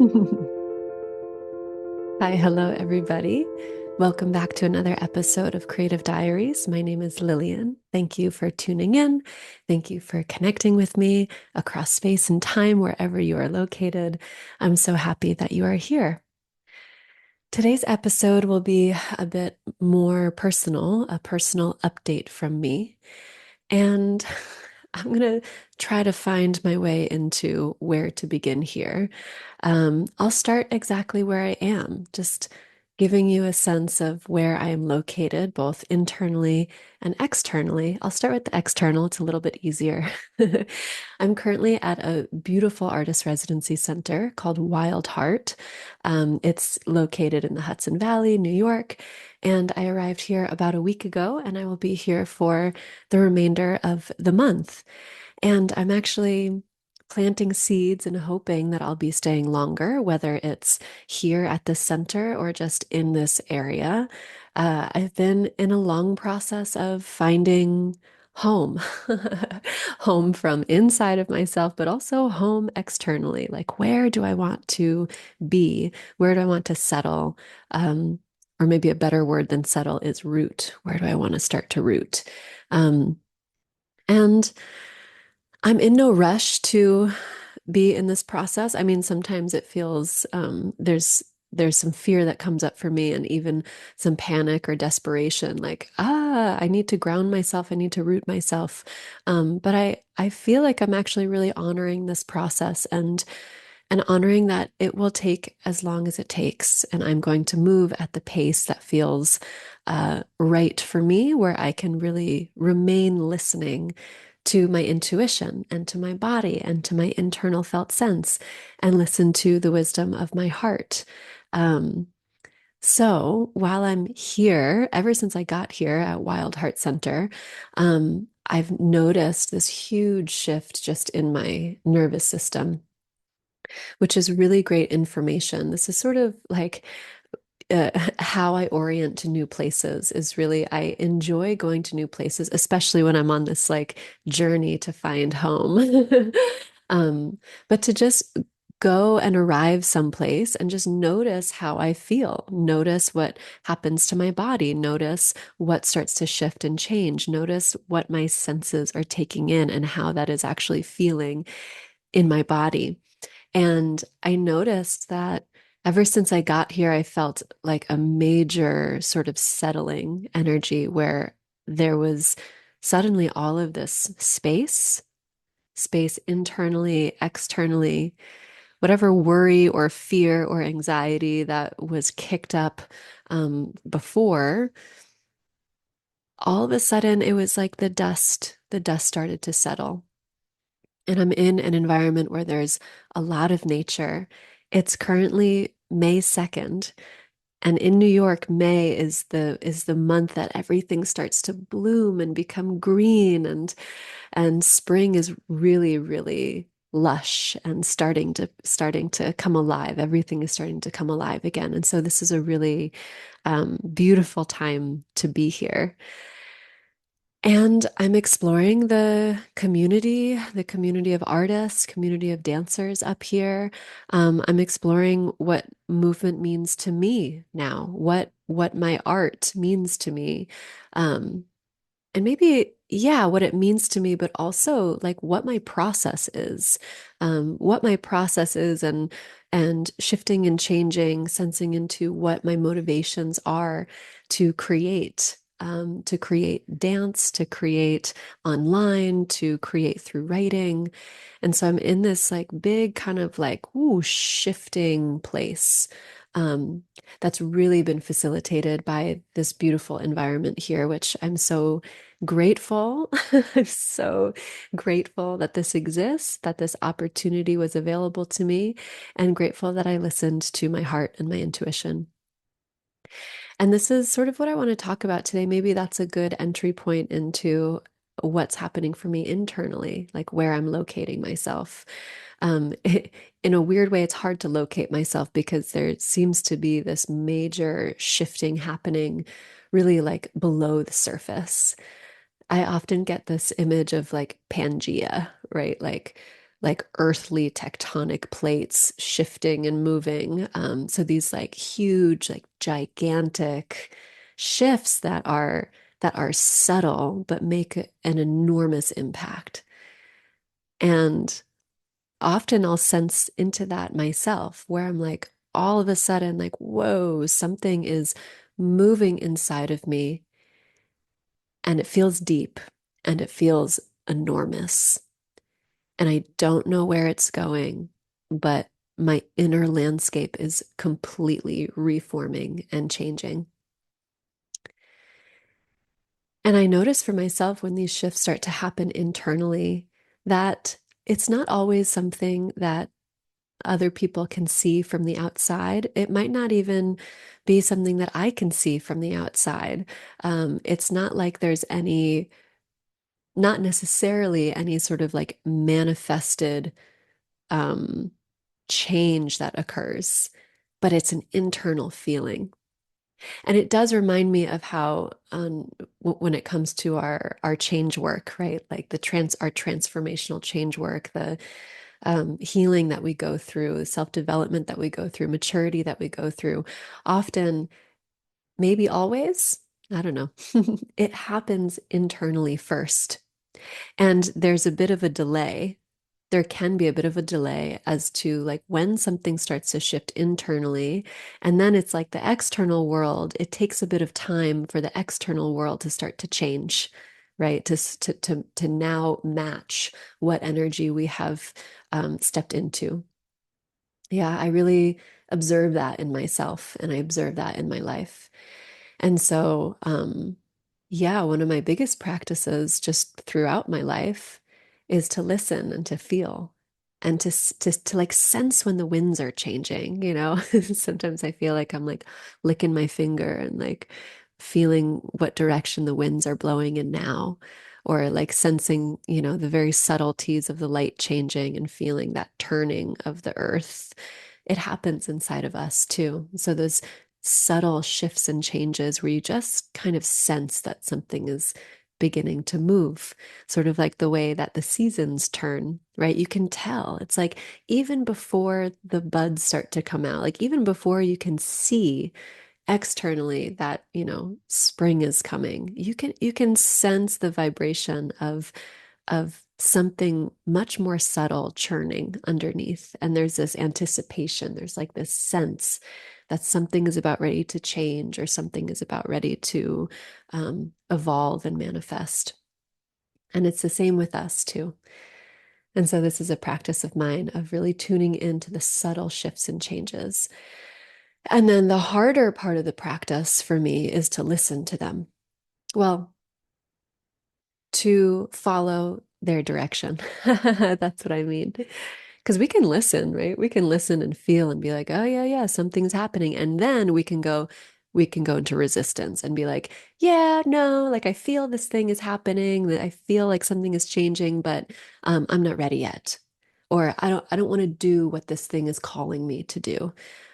Hi, hello, everybody. Welcome back to another episode of Creative Diaries. My name is Lillian. Thank you for tuning in. Thank you for connecting with me across space and time, wherever you are located. I'm so happy that you are here. Today's episode will be a bit more personal, a personal update from me. And I'm going to try to find my way into where to begin here. I'll start exactly where I am, just giving you a sense of where I am located, both internally and externally. I'll start with the external, it's a little bit easier. I'm currently at a beautiful artist residency center called Wild Heart. It's located in the Hudson Valley, New York. And I arrived here about a week ago, and I will be here for the remainder of the month. And I'm actually planting seeds and hoping that I'll be staying longer, whether it's here at the center or just in this area. I've been in a long process of finding home, home from inside of myself, but also home externally. Like, where do I want to be? Where do I want to settle? Or maybe a better word than settle is root. Where do I want to start to root? Um, and I'm in no rush to be in this process. I mean, sometimes it feels there's some fear that comes up for me and even some panic or desperation, like, I need to ground myself, I need to root myself. But I feel like I'm actually really honoring this process and honoring that it will take as long as it takes. And I'm going to move at the pace that feels right for me, where I can really remain listening to my intuition and to my body and to my internal felt sense and listen to the wisdom of my heart. Um, so while I'm here, ever since I got here at Wild Heart Center, I've noticed this huge shift just in my nervous system, which is really great information. This is sort of like how I orient to new places is really, I enjoy going to new places, especially when I'm on this like journey to find home. Um, but to just go and arrive someplace and just notice how I feel, notice what happens to my body, notice what starts to shift and change, notice what my senses are taking in and how that is actually feeling in my body. And I noticed that ever since I got here, I felt like a major sort of settling energy where there was suddenly all of this space internally, externally, whatever worry or fear or anxiety that was kicked up before, all of a sudden it was like the dust started to settle. And I'm in an environment where there's a lot of nature. It's currently May 2nd, and in New York, May is the month that everything starts to bloom and become green, and spring is really, really lush and starting to come alive. Everything is starting to come alive again. And so this is a really beautiful time to be here. And I'm exploring the community of artists, community of dancers up here. I'm exploring what movement means to me now, what my art means to me. Um, and maybe, yeah, what it means to me, but also like what my process is and shifting and changing, sensing into what my motivations are to create dance, to create online, to create through writing. And so I'm in this like big kind of like, ooh, shifting place. Um, that's really been facilitated by this beautiful environment here, which I'm so grateful. I'm so grateful that this exists, that this opportunity was available to me, and grateful that I listened to my heart and my intuition. And this is sort of what I want to talk about today. Maybe that's a good entry point into what's happening for me internally, like where I'm locating myself. In a weird way, it's hard to locate myself because there seems to be this major shifting happening really like below the surface. I often get this image of like Pangea, right? Like like earthly tectonic plates shifting and moving. So these like huge, like gigantic shifts that are subtle but make an enormous impact. And often I'll sense into that myself where I'm like, all of a sudden, like, whoa, something is moving inside of me and it feels deep and it feels enormous. And I don't know where it's going, but my inner landscape is completely reforming and changing. And I notice for myself when these shifts start to happen internally that it's not always something that other people can see from the outside. It might not even be something that I can see from the outside. It's not like there's not necessarily any sort of like manifested um, change that occurs, but it's an internal feeling. And it does remind me of how, when it comes to our change work, right? Like our transformational change work, the healing that we go through, self-development that we go through, maturity that we go through, often, maybe always, I don't know, it happens internally first. And there's a bit of a delay. There can be a bit of a delay as to like when something starts to shift internally. And then it's like the external world, it takes a bit of time for the external world to start to change, right? To now match what energy we have stepped into. Yeah, I really observe that in myself and I observe that in my life. And so, yeah, one of my biggest practices just throughout my life is to listen and to feel and to like sense when the winds are changing, you know? Sometimes I feel like I'm like licking my finger and like feeling what direction the winds are blowing in now, or like sensing, the very subtleties of the light changing and feeling that turning of the earth. It happens inside of us too. So those subtle shifts and changes where you just kind of sense that something is beginning to move, sort of like the way that the seasons turn, right? You can tell. It's like even before the buds start to come out, like even before you can see externally that, spring is coming, you can sense the vibration of something much more subtle churning underneath. And there's this anticipation, there's like this sense that something is about ready to change or something is about ready to evolve and manifest. And it's the same with us too. And so this is a practice of mine of really tuning into the subtle shifts and changes. And then the harder part of the practice for me is to listen to them. Well, to follow their direction. That's what I mean. Because we can listen, right? We can listen and feel and be like, oh yeah, yeah, something's happening. And then we can go into resistance and be like, yeah, no, like I feel this thing is happening, that I feel like something is changing, but I'm not ready yet. Or I don't want to do what this thing is calling me to do.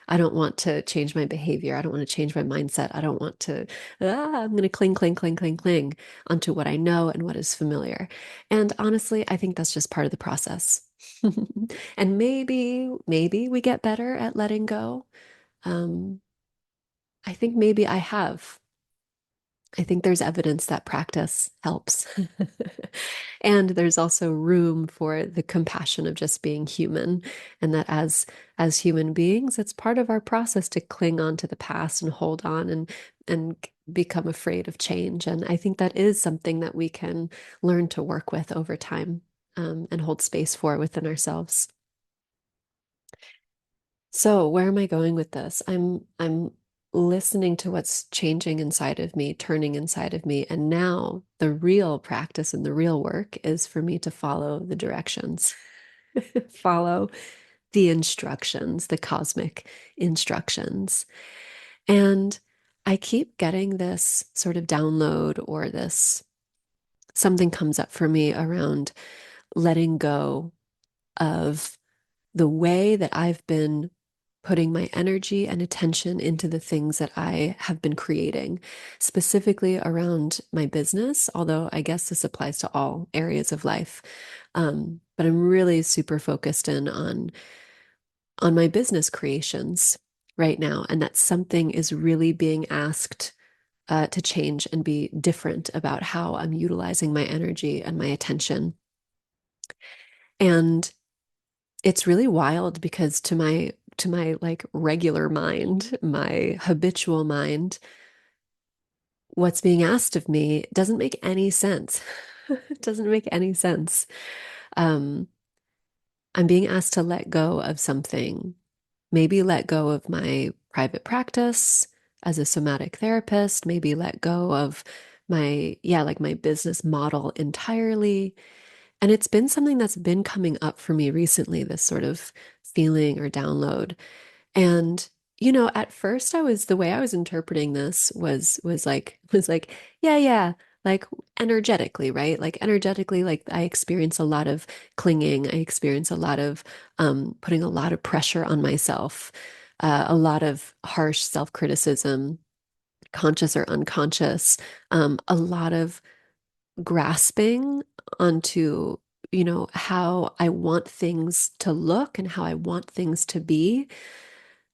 I don't want to change my behavior. I don't want to change my mindset. I don't want to, I'm going to cling, cling, cling, cling, cling onto what I know and what is familiar. And honestly, I think that's just part of the process. And maybe we get better at letting go. Um, I think maybe I have. I think there's evidence that practice helps. And there's also room for the compassion of just being human, and that as human beings, it's part of our process to cling on to the past and hold on and become afraid of change. And I think that is something that we can learn to work with over time, and hold space for within ourselves. So where am I going with this? I'm listening to what's changing inside of me, turning inside of me, and now the real practice and the real work is for me to follow the directions, follow the instructions, the cosmic instructions. And I keep getting this sort of download, or this something comes up for me around letting go of the way that I've been putting my energy and attention into the things that I have been creating, specifically around my business, although I guess this applies to all areas of life. but I'm really super focused in on my business creations right now, and that something is really being asked to change and be different about how I'm utilizing my energy and my attention. And it's really wild because to my like regular mind, my habitual mind, what's being asked of me doesn't make any sense. It doesn't make any sense. Um, I'm being asked to let go of something, maybe let go of my private practice as a somatic therapist, maybe let go of like my business model entirely. And it's been something that's been coming up for me recently, this sort of feeling or download. And at first the way I was interpreting this was like, yeah, yeah, like energetically, right? Like energetically, like I experience a lot of clinging. I experience a lot of putting a lot of pressure on myself, a lot of harsh self-criticism, conscious or unconscious, a lot of grasping onto, how I want things to look and how I want things to be,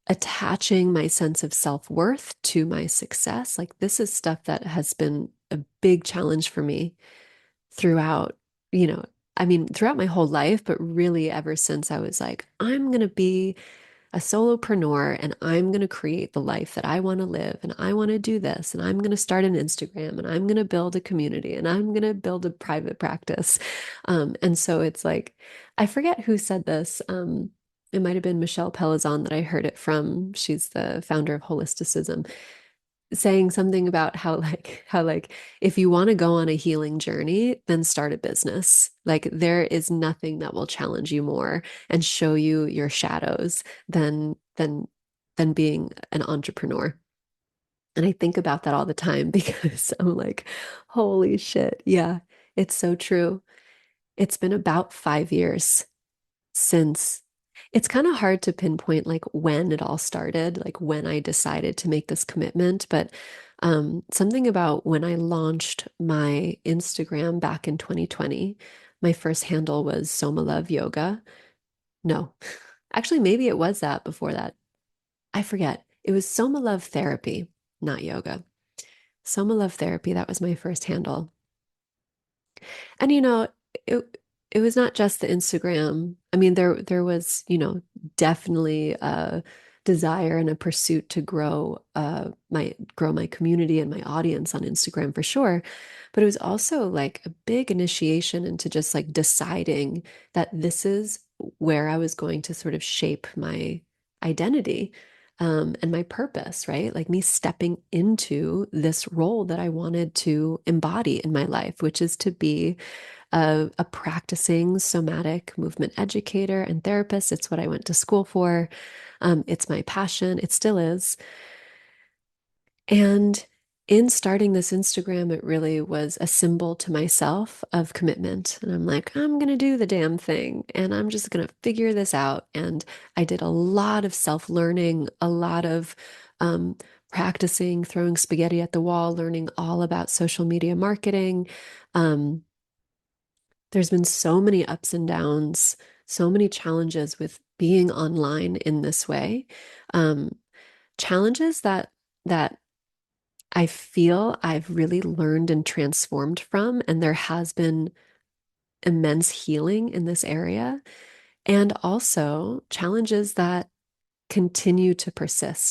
attaching my sense of self-worth to my success. Like this is stuff that has been a big challenge for me throughout, you know, throughout my whole life, but really ever since I was like, I'm going to be a solopreneur and I'm going to create the life that I want to live and I want to do this and I'm going to start an Instagram and I'm going to build a community and I'm going to build a private practice. And so it's like, I forget who said this. It might have been Michelle Pelizon that I heard it from. She's the founder of Holisticism, saying something about how if you want to go on a healing journey, then start a business. Like there is nothing that will challenge you more and show you your shadows than being an entrepreneur. And I think about that all the time because I'm like, holy shit. Yeah, it's so true. It's been about 5 years since. It's kind of hard to pinpoint like when it all started, like when I decided to make this commitment, but something about when I launched my Instagram back in 2020, my first handle was Soma Love Yoga. No, actually, maybe it was that before that. I forget. It was Soma Love Therapy, not yoga. Soma Love Therapy, that was my first handle. And it was not just the Instagram. I mean, there was, definitely a desire and a pursuit to grow my community and my audience on Instagram for sure. But it was also like a big initiation into just like deciding that this is where I was going to sort of shape my identity. And my purpose, right? Like me stepping into this role that I wanted to embody in my life, which is to be a practicing somatic movement educator and therapist. It's what I went to school for. It's my passion. It still is. And in starting this Instagram, it really was a symbol to myself of commitment. And I'm like, I'm going to do the damn thing and I'm just going to figure this out. And I did a lot of self-learning, a lot of um, practicing, throwing spaghetti at the wall, learning all about social media marketing. Um, there's been so many ups and downs, so many challenges with being online in this way. Um, Challenges that I feel I've really learned and transformed from, and there has been immense healing in this area, and also challenges that continue to persist